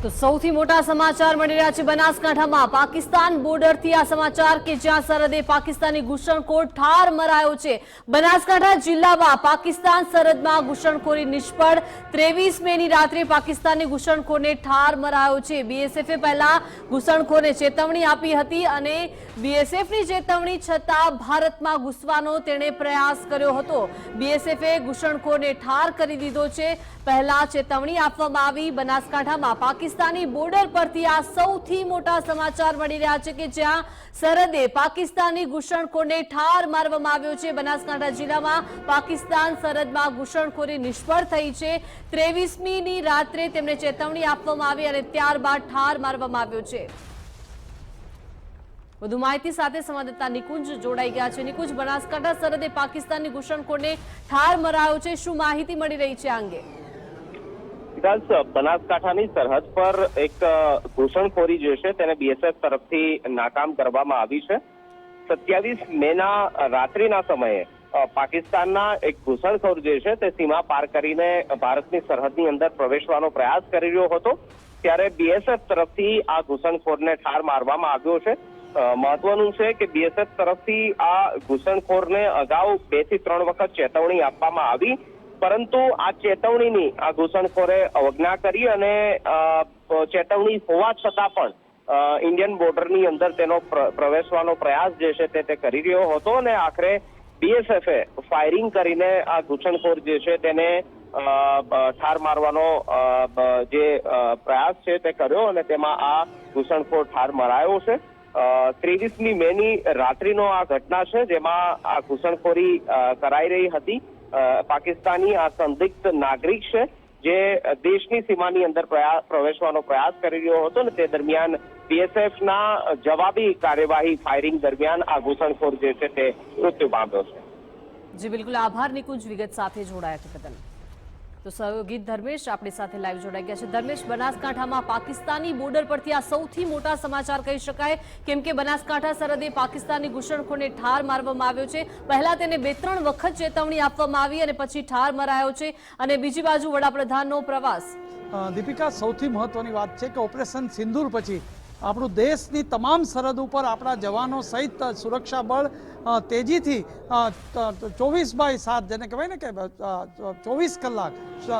તો સૌથી મોટા સમાચાર મળી રહ્યા છે બનાસકાંઠામાં પાકિસ્તાન બોર્ડરથી આ સમાચાર કે જ્યાં સરહદે પાકિસ્તાની ઘૂસણખોર ઠાર મરાયો છે। બનાસકાંઠા જિલ્લામાં પાકિસ્તાન સરહદમાં ઘૂસણખોરી નિષ્ફળ। 23 મેની રાત્રે પાકિસ્તાની ઘૂસણખોરને ઠાર મરાયો છે। બીએસએફે પહેલા ઘૂસણખોરને ચેતવણી આપી હતી અને બીએસએફની ચેતવણી છતાં ભારતમાં ઘૂસવાનો તેણે પ્રયાસ કર્યો હતો। બીએસએફે ઘૂસણખોરને ઠાર કરી દીધો છે। પહેલા ચેતવણી આપવામાં આવી। બનાસકાંઠામાં પાકિસ્તાની બોર્ડર પરથી આ સૌથી મોટા સમાચાર મળી રહ્યા છે કે જ્યાં સરહદે પાકિસ્તાની ઘૂસણખોરને ઠાર મારવામાં આવ્યો છે। બનાસકાંઠા જિલ્લામાં પાકિસ્તાન સરહદમાં ઘૂસણખોરી નિષ્ફળ થઈ છે। 23મીની રાત્રે તેમને ચેતવણી આપવામાં આવી અને ત્યારબાદ ઠાર મારવામાં આવ્યો છે। વધુ માહિતી સાથે સંવાદદાતા નિકુંજ જોડાઈ ગયા છે। નિકુંજ, બનાસકાંઠા સરહદે પાકિસ્તાની ઘૂસણખોરને ઠાર મરાયો છે, શું માહિતી મળી રહી છે આ અંગે? બનાસકાંઠાની સરહદ પર એક ઘૂસણખોરી જે છે તેને બીએસએફ તરફથી નાકામ કરવામાં આવી છે। 27 મેના રાત્રિના સમયે પાકિસ્તાનના એક ઘૂસણખોર જે છે તે સીમા પાર કરીને ભારતની સરહદની અંદર પ્રવેશવાનો પ્રયાસ કરી રહ્યો હતો, ત્યારે બીએસએફ તરફથી આ ઘૂસણખોરને ઠાર મારવામાં આવ્યો છે। મહત્વનું છે કે બીએસએફ તરફથી આ ઘૂસણખોરને અગાઉ 2 થી 3 વખત ચેતવણી આપવામાં આવી, પરંતુ આ ચેતવણીની આ ઘૂસણખોરે અવજ્ઞા કરી અને ચેતવણી હોવા છતાં પણ ઇન્ડિયન બોર્ડરની અંદર તેનો પ્રવેશવાનો પ્રયાસ જે છે તે કરી રહ્યો હતો અને આખરે બીએસએફે ફાયરિંગ કરીને આ ઘૂસણખોર જે છે તેને ઠાર મારવાનો જે પ્રયાસ છે તે કર્યો અને તેમાં આ ઘૂસણખોર ઠાર મરાયો છે। 23મી મેની રાત્રિનો આ ઘટના છે, જેમાં આ ઘૂસણખોરી કરાઈ રહી હતી। પાકિસ્તાની આ સંદિગ્ધ નાગરિક છે જે દેશની સીમાની અંદર પ્રવેશવાનો પ્રયાસ કરી રહ્યો હતો અને તે દરમિયાન બીએસએફના જવાબી કાર્યવાહી ફાયરિંગ દરમિયાન આ ઘૂસણખોર જે છે તે મૃત્યુ પામ્યો છે। જી બિલકુલ, આભાર નિકુંજ વિગત સાથે જોડાયા તે બદલ। તો સહયોગી ધર્મેશ આપણી સાથે લાઈવ જોડાઈ ગયા છે। ધર્મેશ, બનાસકાંઠામાં પાકિસ્તાની બોર્ડર પરથી આ સૌથી મોટા સમાચાર કહી શકાય, કેમ કે બનાસકાંઠા સરહદે પાકિસ્તાની ઘૂસણખોરને ઠાર મારવામાં આવ્યો છે। પહેલા તેને 2-3 વખત ચેતવણી આપવામાં આવી અને પછી ઠાર મરાયો છે અને બીજી બાજુ વડાપ્રધાનનો પ્રવાસ। દીપિકા, સૌથી મહત્વની વાત છે કે ઓપરેશન સિંદૂર પછી આપણું દેશની તમામ સરહદ ઉપર આપણા જવાનો સહિત સુરક્ષા બળ તેજીથી 24/7 જેને કહેવાય ને કે 24 કલાક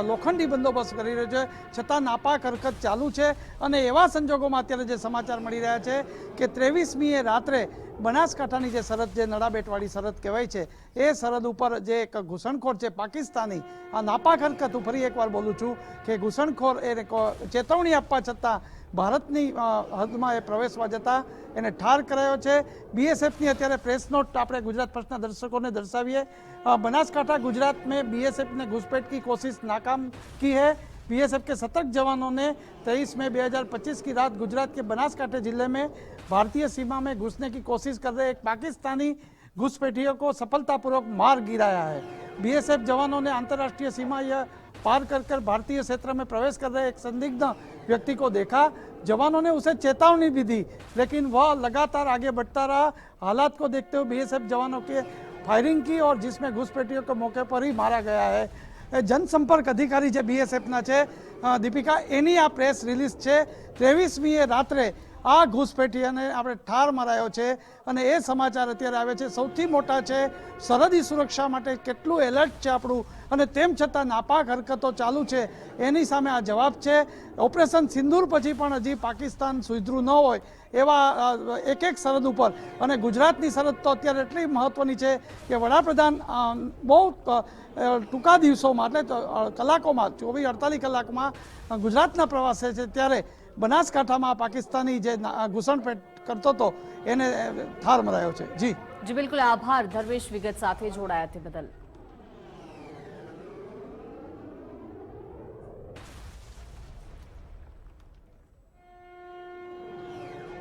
લોખંડી બંદોબસ્ત કરી રહ્યો છે, છતાં નાપાક હરકત ચાલુ છે। અને એવા સંજોગોમાં અત્યારે જે સમાચાર મળી રહ્યા છે કે 23મીએ રાત્રે બનાસકાંઠાની જે સરહદ, જે નડાબેટવાળી સરહદ કહેવાય છે, એ સરહદ ઉપર જે એક ઘૂસણખોર છે પાકિસ્તાની, આ નાપાક હરકત, હું ફરી એકવાર બોલું છું કે ઘૂસણખોર એને ચેતવણી આપવા છતાં ભારતની હદમાં એ પ્રવેશવા જતા એને ઠાર કરાયો છે। બીએસએફની અત્યારે પ્રેસ નોટ આપણે ગુજરાત ફર્સ્ટના દર્શકોને દર્શાવીએ। बनासकांठा गुजरात में बीएसएफ ने घुसपैठ की कोशिश नाकाम की है। बीएसएफ के 17 जवानों ने 23 मई 2025 की रात गुजरात के बनासकांठा जिले में भारतीय सीमा में घुसने की कोशिश कर रहे एक पाकिस्तानी घुसपैठियों को सफलतापूर्वक मार गिराया है। बीएसएफ जवानों ने अंतर्राष्ट्रीय सीमा यह पार कर भारतीय क्षेत्र में प्रवेश कर रहे एक संदिग्ध व्यक्ति को देखा। जवानों ने उसे चेतावनी भी दी, लेकिन वह लगातार आगे बढ़ता रहा। हालात को देखते हुए बीएसएफ जवानों के फायरिंग की और जिसमें घुसपैठियों को मौके पर ही मारा गया है। जनसंपर्क अधिकारी जो बीएसएफना है दीपिका, एनी आ प्रेस रिलीज है। 23મીએ रात्रे आ घुसपैठियोने આપણે ઠાર મરાયો છે અને એ સમાચાર અત્યારે આવે છે સૌથી મોટા છે। સરહદી સુરક્ષા માટે કેટલું એલર્ટ છે આપણું, અને તેમ છતાં નાપાક હરકતો ચાલુ છે, એની સામે આ જવાબ છે। ઓપરેશન સિંદૂર પછી પણ હજી પાકિસ્તાન સુધર્યું ન હોય એવા એક સરહદ ઉપર, અને ગુજરાતની સરહદ તો અત્યારે એટલી મહત્વની છે કે વડાપ્રધાન બહુ ટૂંકા દિવસોમાં એટલે કલાકોમાં 24-48 કલાકમાં ગુજરાતના પ્રવાસે છે, ત્યારે બનાસકાંઠામાં પાકિસ્તાની જે ઘૂસણપેટ કરતો હતો એને ઠાર મરાયો છે। જી બિલકુલ, આભાર ધર્મેશ વિગત સાથે જોડાયા તે બદલ।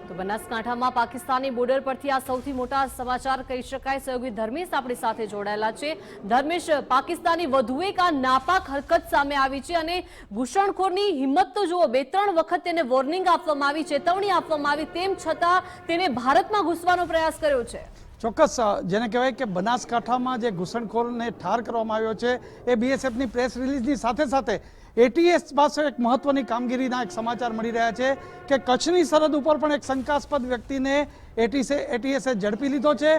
તો બનાસકાંઠામાં પાકિસ્તાની બોર્ડર પરથી આ સૌથી મોટા સમાચાર કહી શકાય। સહયોગી ધર્મેશ આપણી સાથે જોડાયેલા છે। ધર્મેશ, પાકિસ્તાની વધુ એક આ નાપાક હરકત સામે આવી છે અને ઘૂસણખોરની હિંમત તો જુઓ, 2-3 વખત તેને વોર્નિંગ આપવામાં આવી, ચેતવણી આપવામાં આવી, તેમ છતાં તેને ભારતમાં ઘૂસવાનો પ્રયાસ કર્યો છે। ચોક્કસ જેને કહેવાય કે બનાસકાંઠામાં જે ઘૂસણખોરને ઠાર કરવામાં આવ્યો છે એ બીએસએફની પ્રેસ રિલીઝની સાથે સાથે એટીએસ પાસે એક મહત્વની કામગીરીના એક સમાચાર મળી રહ્યા છે કે કચ્છની સરહદ ઉપર પણ એક શંકાસ્પદ વ્યક્તિને એટીએસે ઝડપી લીધો છે.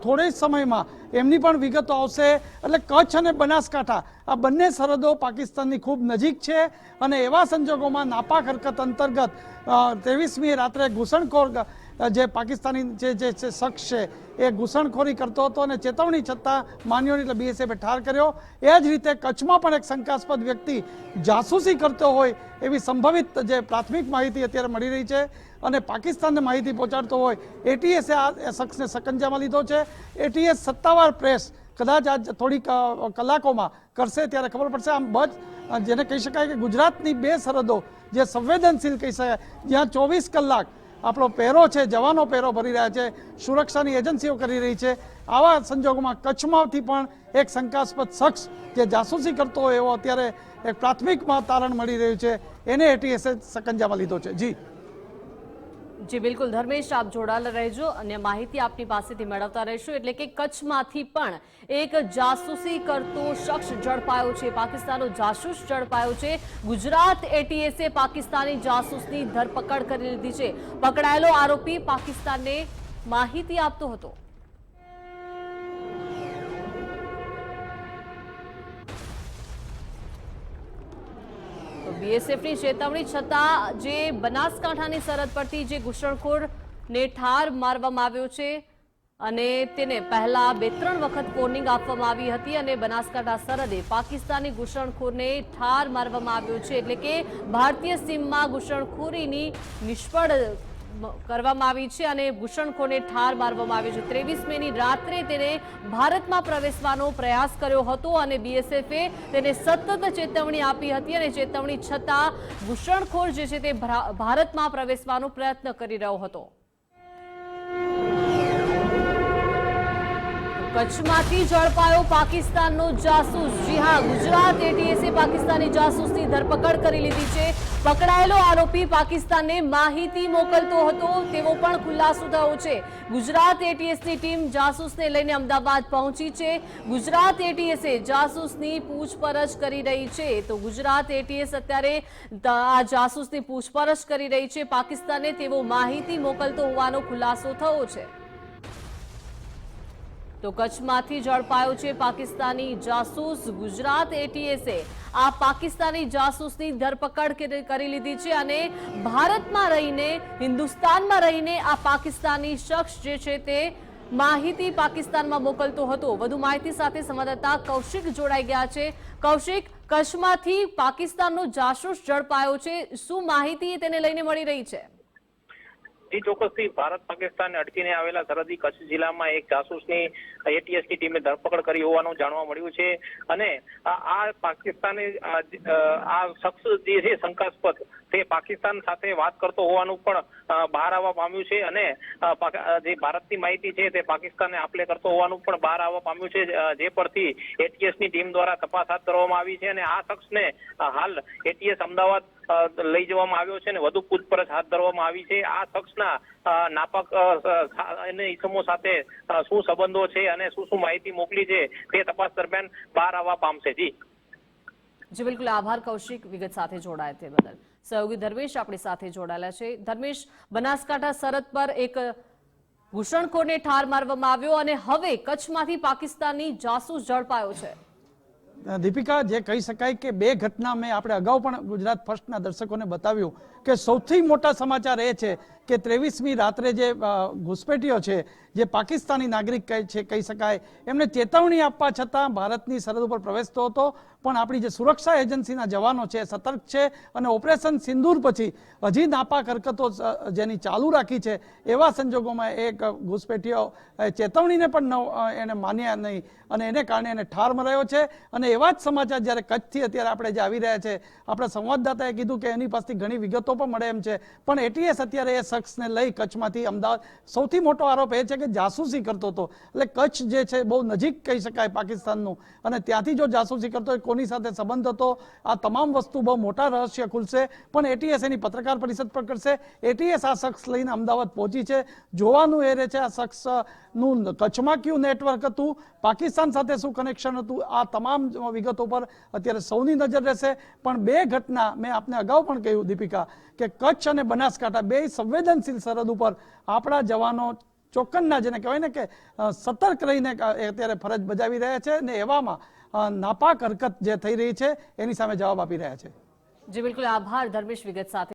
થોડે જ સમયમાં એમની પણ વિગતો આવશે. એટલે કચ્છ અને બનાસકાંઠા આ બંને સરહદો પાકિસ્તાનની ખૂબ નજીક છે અને એવા સંજોગોમાં નાપાક હરકત અંતર્ગત 23મી રાત્રે ઘૂસણખોર જે પાકિસ્તાની જે શખ્સ છે એ ઘૂસણખોરી કરતો હતો અને ચેતવણી છતાં માન્યો નહીં એટલે બીએસએફે ઠાર કર્યો. એ જ રીતે કચ્છમાં પણ એક શંકાસ્પદ વ્યક્તિ જાસૂસી કરતો હોય એવી સંભવિત જે પ્રાથમિક માહિતી અત્યારે મળી રહી છે અને પાકિસ્તાનને માહિતી પહોંચાડતો હોય એટીએસે આ શખ્સને સકંજામાં લીધો છે. એટીએસ સત્તાવાર પ્રેસ કદાચ આજ થોડીક કલાકોમાં કરશે ત્યારે ખબર પડશે. આમ બસ જેને કહી શકાય કે ગુજરાતની બે સરહદો જે સંવેદનશીલ કહી શકાય, જ્યાં 24 કલાક આપણો પહેરો છે, જવાનો પહેરો ભરી રહ્યા છે, સુરક્ષાની એજન્સીઓ કરી રહી છે, આવા સંજોગોમાં કચ્છમાંથી પણ એક શંકાસ્પદ શખ્સ જે જાસૂસી કરતો હોય એવો અત્યારે એક પ્રાથમિકમાં તારણ મળી રહ્યું છે, એને એટીએસે સકંજામાં લીધો છે. જી બિલકુલ ધર્મેશ, આપ જોડાયેલા રહેજો અને માહિતી આપની પાસેથી મેળવતા રહેશું. એટલે કે કચ્છમાંથી પણ એક જાસૂસી કરતો શખ્સ ઝડપાયો છે, પાકિસ્તાનનો જાસૂસ ઝડપાયો છે. ગુજરાત એટીએસે પાકિસ્તાની જાસૂસની ધરપકડ કરી લીધી છે. પકડાયેલો આરોપી પાકિસ્તાનને માહિતી આપતો હતો. બીએસએફની ચેતવણી છતાં જે બનાસકાંઠાની સરહદ પરથી જે ઘૂસણખોરને ઠાર મારવામાં આવ્યો છે અને તેને પહેલા 2-3 વખત વોર્નિંગ આપવામાં આવી હતી અને બનાસકાંઠા સરહદે પાકિસ્તાની ઘૂસણખોરને ઠાર મારવામાં આવ્યો છે. એટલે કે ભારતીય સીમમાં ઘૂસણખોરીની નિષ્ફળ કરવામાં આવી છે અને ઘૂસણખોરને ઠાર મારવામાં આવ્યો છે. 23 મેની રાત્રે તેને ભારતમાં પ્રવેશવાનો પ્રયાસ કર્યો હતો અને બીએસએફે તેને સતત ચેતવણી આપી હતી અને ચેતવણી છતાં ઘૂસણખોર જે છે તે ભારતમાં પ્રવેશવાનો પ્રયત્ન કરી રહ્યો હતો. કચ્છમાંથી ઝડપાયો પાકિસ્તાનનો જાસૂસ. જી હા, ગુજરાત એટીએસે પાકિસ્તાની જાસૂસની ધરપકડ કરી લીધી છે. પકડાયેલો આરોપી પાકિસ્તાનને માહિતી મોકલતો હતો તેવો પણ ખુલાસો થયો છે. ગુજરાત એટીએસની ટીમ જાસૂસને લઈને અમદાવાદ પહોંચી છે. ગુજરાત એટીએસે જાસૂસની પૂછપરછ કરી રહી છે. તો ગુજરાત એટીએસ અત્યારે આ જાસૂસની પૂછપરછ કરી રહી છે. પાકિસ્તાનને તેવો માહિતી મોકલતો હોવાનો ખુલાસો થયો છે. તો કચ્છમાંથી ઝડપાયો છે પાકિસ્તાની જાસૂસ. ગુજરાત એટીએસે આ પાકિસ્તાની જાસૂસની ધરપકડ કરી લીધી છે અને ભારતમાં રહીને, હિન્દુસ્તાનમાં રહીને આ પાકિસ્તાની શખ્સ જે છે તે માહિતી પાકિસ્તાનમાં મોકલતો હતો. વધુ માહિતી સાથે સંવાદદાતા કૌશિક જોડાઈ ગયા છે. કૌશિક, કચ્છમાંથી પાકિસ્તાનનો જાસૂસ ઝડપાયો છે, શું માહિતી તેને લઈને મળી રહી છે? જી ચોક્કસથી ભારત પાકિસ્તાન અટકીને આવેલા સરહદી કચ્છ જિલ્લામાં એક જાસૂસની એટીએસની ટીમે ધરપકડ કરી હોવાનું જાણવા મળ્યું છે અને આ પાકિસ્તાની આ શખ્સ જે છે શંકાસ્પદ તે પાકિસ્તાન સાથે વાત કરતો હોવાનું પણ બહાર આવવા પામ્યું છે અને જે ભારતની માહિતી છે તે પાકિસ્તાનને આપલે કરતો હોવાનું પણ બહાર આવવા પામ્યું છે, જે પરથી એટીએસની ટીમ દ્વારા તપાસ હાથ ધરવામાં આવી છે અને આ શખ્સને હાલ એટીએસ અમદાવાદ લઈ જવામાં આવ્યો છે અને વધુ પૂછપરછ હાથ ધરવામાં આવી છે. આ શખ્સના નાપાક ઇસમો સાથે શું સંબંધો છે અને શું માહિતી મોકલી છે તે તપાસ દરમિયાન બહાર આવવા પામશે. જી બિલકુલ, આભાર કૌશિક વિગત સાથે જોડાયા તે બદલ. સહયોગી ધર્મેશ આપણી સાથે જોડાયેલા છે. ધર્મેશ, બનાસકાંઠા સરહદ પર એક ઘૂસણખોરને ઠાર મારવામાં આવ્યો અને હવે કચ્છમાંથી પાકિસ્તાની જાસૂસ ઝડપાયો છે. દીપિકા, જે કહી શકાય કે બે ઘટના મેં આપણે અગાઉ પણ ગુજરાત ફર્સ્ટના દર્શકોને બતાવ્યું કે સૌથી મોટા સમાચાર એ છે કે 23મી રાત્રે જે ઘૂસપેઠીઓ છે, જે પાકિસ્તાની નાગરિક છે કહી શકાય, એમને ચેતવણી આપવા છતાં ભારતની સરહદ ઉપર પ્રવેશતો હતો. પણ આપણી જે સુરક્ષા એજન્સીના જવાનો છે સતર્ક છે અને ઓપરેશન સિંદૂર પછી હજી નાપાક હરકતો જેની ચાલુ રાખી છે એવા સંજોગોમાં એક ઘૂસપેઠીઓ ચેતવણીને પણ એને માન્યા નહીં અને એને કારણે એને ઠાર મરાયો છે. અને એવા જ સમાચાર જ્યારે કચ્છથી અત્યારે આપણે જે આવી રહ્યા છે, આપણા સંવાદદાતાએ કીધું કે એની પાસેથી ઘણી વિગતો પણ મળે એમ છે, પણ એટીએસ અત્યારે એ શખ્સ શખ્સને લઈ કચ્છમાંથી અમદાવાદ, સૌથી મોટો આરોપ એ છે કે જાસૂસી કરતો હતો. એટલે કચ્છ જે છે બહુ નજીક કહી શકાય પાકિસ્તાનનું, અને ત્યાંથી જો જાસૂસી કરતો હોય, કોની સાથે સંબંધ હતો, આ તમામ વસ્તુ બહુ મોટા રહસ્ય ખુલશે. પણ એટીએસ એની પત્રકાર પરિષદ પણ કરશે. એટીએસ આ શખ્સ લઈને અમદાવાદ પહોંચી છે. જોવાનું એ રહે છે આ શખ્સનું કચ્છમાં કયું નેટવર્ક હતું, પાકિસ્તાન સાથે શું કનેક્શન હતું, આ તમામ વિગતો પર અત્યારે સૌની નજર રહેશે. પણ બે ઘટના મેં આપને અગાઉ પણ કહ્યું દીપિકા, કે કચ્છ અને બનાસકાંઠા બે સંવેદનશીલ સરહદ ઉપર આપણા જવાનો ચોક્કસના, જેને કહેવાય ને કે સતર્ક રહીને અત્યારે ફરજ બજાવી રહ્યા છે, ને એવામાં નાપાક હરકત જે થઈ રહી છે એની સામે જવાબ આપી રહ્યા છે. જી બિલકુલ, આભાર ધર્મેશ વિગત સાથે.